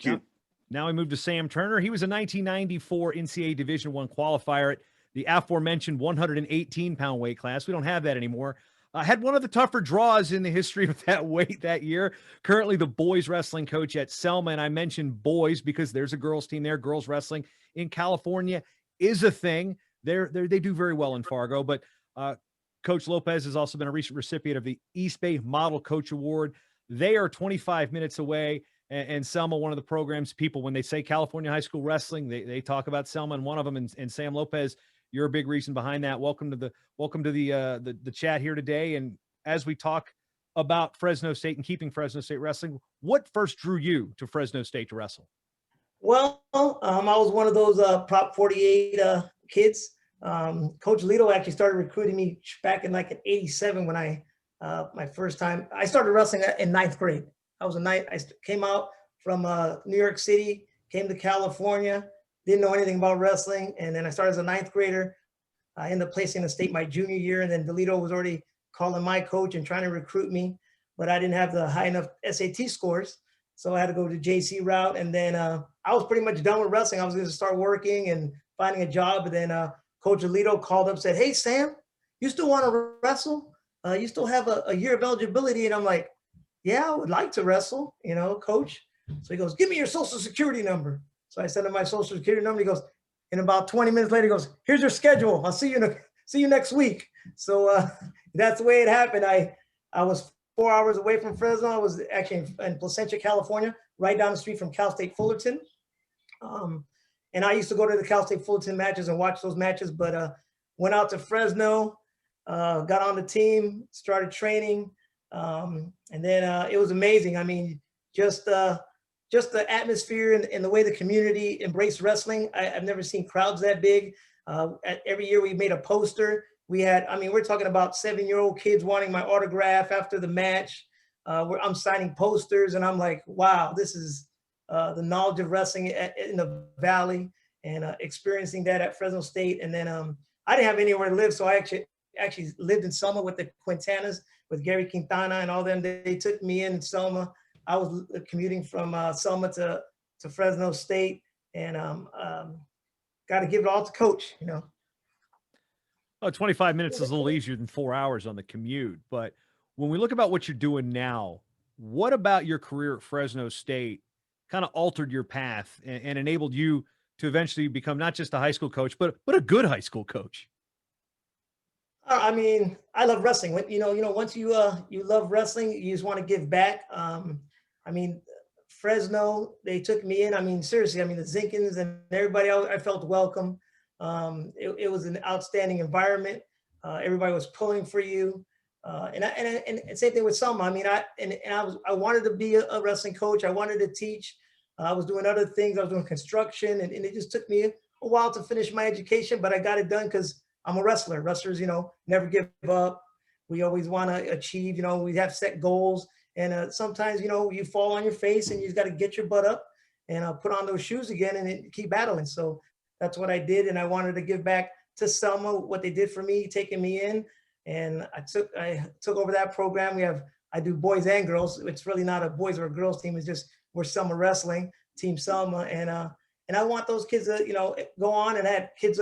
you. Now we move to Sam Turner. He was a 1994 NCAA Division I qualifier at the aforementioned 118-pound weight class. We don't have that anymore. Had one of the tougher draws in the history of that weight that year. Currently the boys wrestling coach at Selma, and I mentioned boys because there's a girls team there. Girls wrestling in California is a thing. They do very well in Fargo, but Coach Lopez has also been a recent recipient of the East Bay Model Coach Award. They are 25 minutes away. And Selma, one of the program's people, when they say California high school wrestling, they talk about Selma and one of them. And Sam Lopez, you're a big reason behind that. Welcome to the chat here today. And as we talk about Fresno State and keeping Fresno State wrestling, what first drew you to Fresno State to wrestle? Well, I was one of those Prop 48 kids. Coach Lito actually started recruiting me back in like in '87 when I my first time. I started wrestling in ninth grade. I came out from New York City, came to California, didn't know anything about wrestling. And then I started as a ninth grader. I ended up placing the state my junior year. And then DeLito was already calling my coach and trying to recruit me, but I didn't have the high enough SAT scores. So I had to go to JC route. And then I was pretty much done with wrestling. I was going to start working and finding a job. But then Coach DeLito called up and said, "Hey, Sam, you still want to wrestle? You still have a year of eligibility." And I'm like, "Yeah, I would like to wrestle, coach." So he goes, "Give me your social security number." So I sent him my social security number. He goes, and about 20 minutes later, he goes, "Here's your schedule. I'll see you next week." So that's the way it happened. I was 4 hours away from Fresno. I was actually in Placentia, California, right down the street from Cal State Fullerton. And I used to go to the Cal State Fullerton matches and watch those matches, but went out to Fresno, got on the team, started training. And then it was amazing. I mean, just the atmosphere and the way the community embraced wrestling. I've never seen crowds that big. Every year we made a poster. We're talking about 7-year-old kids wanting my autograph after the match. Where I'm signing posters and I'm like, wow, this is the knowledge of wrestling in the Valley, and experiencing that at Fresno State. And then I didn't have anywhere to live. So I actually lived in Selma with the Quintanas, with Gary Quintana and all them. They took me in Selma. I was commuting from Selma to Fresno State, and got to give it all to Coach, Oh, 25 minutes is a little easier than 4 hours on the commute. But when we look about what you're doing now, what about your career at Fresno State kind of altered your path and enabled you to eventually become not just a high school coach, but a good high school coach? I mean, I love wrestling. Once you love wrestling, you just want to give back. I mean, Fresno, they took me in. I mean, seriously, the Zinkins and everybody, I felt welcome. It was an outstanding environment. Everybody was pulling for you. And same thing with Selma. I mean, I wanted to be a wrestling coach. I wanted to teach. I was doing other things. I was doing construction, and it just took me a while to finish my education, but I got it done because I'm a wrestler. Wrestlers, never give up. We always want to achieve. We have set goals, and sometimes, you fall on your face, and you've got to get your butt up and put on those shoes again and keep battling. So that's what I did, and I wanted to give back to Selma what they did for me, taking me in. And I took over that program. I do boys and girls. It's really not a boys or a girls team. It's just we're Selma Wrestling, Team Selma. And I want those kids to, go on, and have kids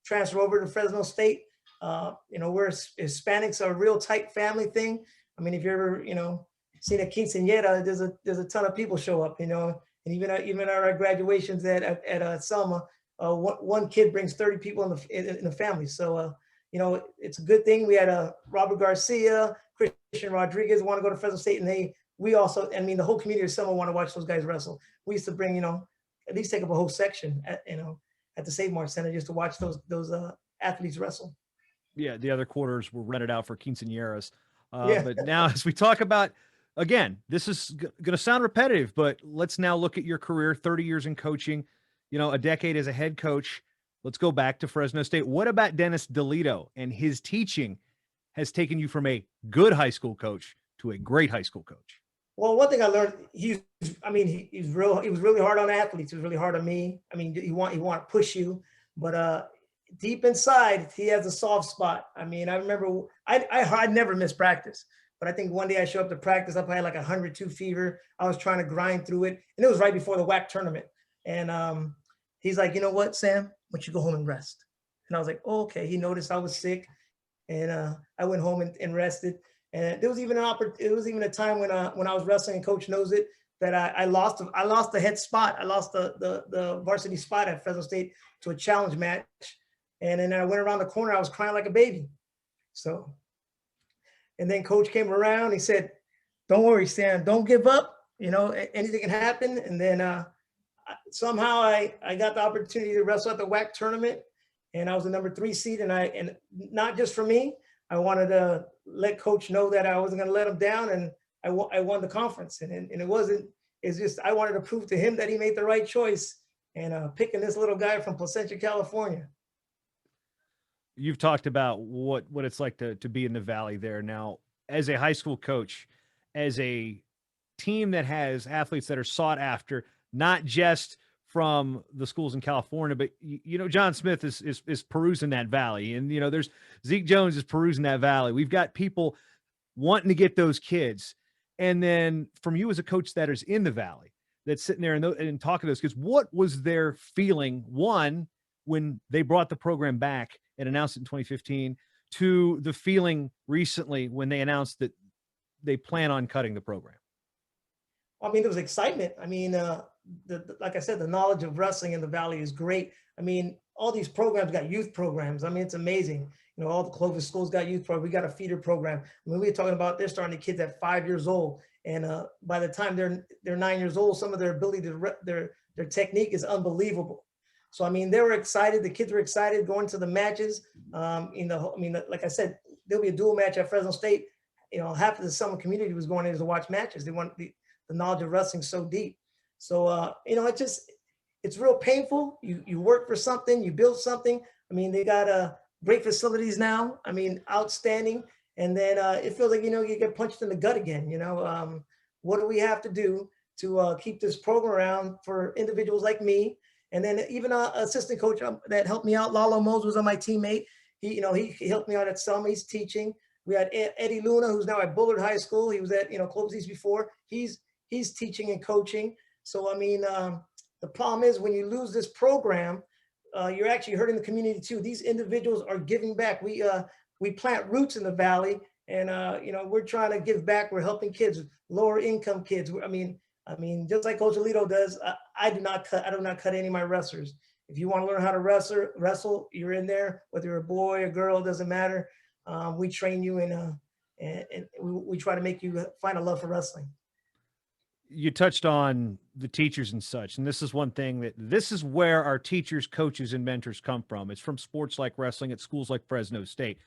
transfer over to Fresno State. We're Hispanics are a real tight family thing. I mean, if you ever, seen a quinceañera, there's a ton of people show up, and even at our graduations at Selma, one kid brings 30 people in the family. So, it's a good thing. We had Robert Garcia, Christian Rodriguez want to go to Fresno State, and we also, the whole community of Selma want to watch those guys wrestle. We used to bring, at least take up a whole section at the Save Mart Center just to watch those athletes wrestle. Yeah, the other quarters were rented out for quinceañeras. Yeah. But now, as we talk about, again, this is going to sound repetitive, but let's now look at your career, 30 years in coaching, a decade as a head coach. Let's go back to Fresno State. What about Dennis DeLito and his teaching has taken you from a good high school coach to a great high school coach? Well, one thing I learned, he was really hard on athletes. He was really hard on me. I mean, he want to push you, but deep inside, he has a soft spot. I mean, I remember I never missed practice. But I think one day I showed up to practice. I had like 102 fever. I was trying to grind through it. And it was right before the WAC tournament. And he's like, you know what, Sam, why don't you go home and rest? And I was like, oh, okay. He noticed I was sick. And I went home and rested. And there was even a time when I was wrestling, and Coach knows it, that I lost the head spot. I lost the varsity spot at Fresno State to a challenge match. And then I went around the corner. I was crying like a baby. So, and then Coach came around. He said, don't worry, Sam, don't give up. You know, anything can happen. And then somehow I got the opportunity to wrestle at the WAC tournament. And I was the number 3 seed. And not just for me, I wanted to let Coach know that I wasn't going to let him down. And I won the conference. And it's just, I wanted to prove to him that he made the right choice and picking this little guy from Placentia, California. You've talked about what it's like to be in the Valley there. Now, as a high school coach, as a team that has athletes that are sought after, not just from the schools in California, but you know, John Smith is perusing that Valley, and you know, there's Zeke Jones is perusing that Valley. We've got people wanting to get those kids, and then from you as a coach that is in the Valley, that's sitting there and talking to those kids, what was their feeling? One, when they brought the program back and announced it in 2015, to the feeling recently when they announced that they plan on cutting the program? I mean, there was excitement. I mean, like I said, the knowledge of wrestling in the Valley is great. I mean, all these programs got youth programs. I mean, it's amazing. You know, all the Clovis schools got youth programs. We got a feeder program. I mean, we were talking about they're starting the kids at 5 years old, and by the time they're 9 years old, some of their ability to their technique is unbelievable. So I mean, they were excited. The kids were excited going to the matches. I mean, like I said, there'll be a dual match at Fresno State. You know, half of the summer community was going in to watch matches. They want the knowledge of wrestling so deep. So you know, it's real painful. You work for something, you build something. I mean, they got great facilities now. I mean, outstanding. And then it feels like, you know, you get punched in the gut again. You know, what do we have to do to keep this program around for individuals like me? And then even an assistant coach that helped me out, Lalo Mose, was on my teammate. He helped me out at Selma. He's teaching. We had Eddie Luna, who's now at Bullard High School. He was at, you know, Clovis East before. He's teaching and coaching. So, I mean, the problem is when you lose this program, you're actually hurting the community too. These individuals are giving back. We plant roots in the Valley, and you know, we're trying to give back. We're helping kids, lower income kids. I mean, just like Coach Alito does, I do not cut any of my wrestlers. If you want to learn how to wrestle, you're in there. Whether you're a boy or girl, doesn't matter. We train you, and we try to make you find a love for wrestling. You touched on the teachers and such, and this is one thing this is where our teachers, coaches, and mentors come from. It's from sports like wrestling at schools like Fresno State,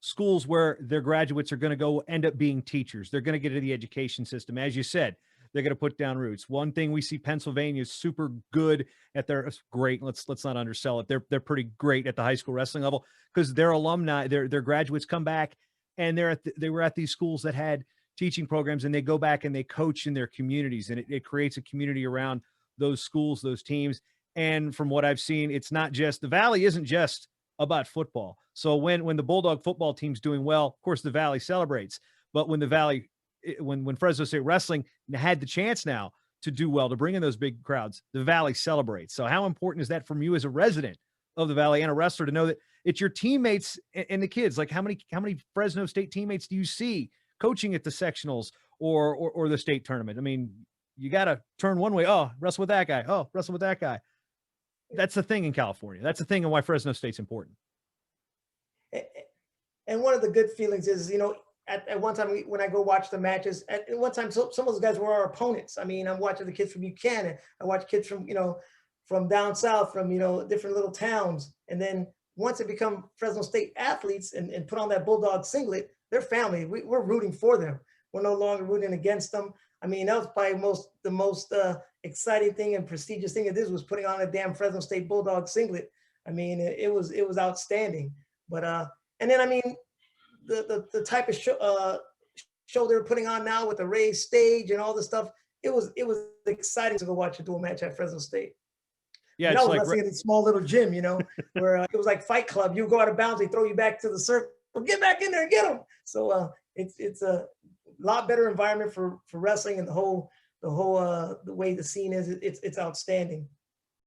schools where their graduates are going to go end up being teachers. They're going to get into the education system. As you said, they're going to put down roots. One thing we see Pennsylvania is super good at great. Let's not undersell it. They're pretty great at the high school wrestling level because their alumni, their graduates come back and they were at these schools that had teaching programs, and they go back and they coach in their communities, and it creates a community around those schools, those teams. And from what I've seen, it's not just the Valley isn't just about football. So when the Bulldog football team's doing well, of course the Valley celebrates. But when the Valley, when Fresno State Wrestling had the chance now to do well, to bring in those big crowds, the Valley celebrates. So how important is that from you as a resident of the Valley and a wrestler to know that it's your teammates and the kids? Like how many Fresno State teammates do you see coaching at the sectionals or the state tournament? I mean, you got to turn one way. Oh, wrestle with that guy. Oh, wrestle with that guy. That's the thing in California. That's the thing and why Fresno State's important. And one of the good feelings is, you know, at one time when I go watch the matches, at one time, some of those guys were our opponents. I mean, I'm watching the kids from Buchanan. I watch kids from, you know, from down south, from, you know, different little towns. And then once they become Fresno State athletes and put on that Bulldog singlet, their family, we're rooting for them. We're no longer rooting against them. I mean, that was probably the most exciting thing and prestigious thing of this was putting on a damn Fresno State Bulldog singlet. I mean, it was outstanding. But and then I mean, the type of show they're putting on now with the raised stage and all this stuff, it was exciting to go watch a dual match at Fresno State. Yeah, it's like wrestling in a small little gym, you know, where it was like Fight Club. You go out of bounds, they throw you back to the circle. Well, get back in there and get them. So it's lot better environment for wrestling, and the way the scene is, it's outstanding.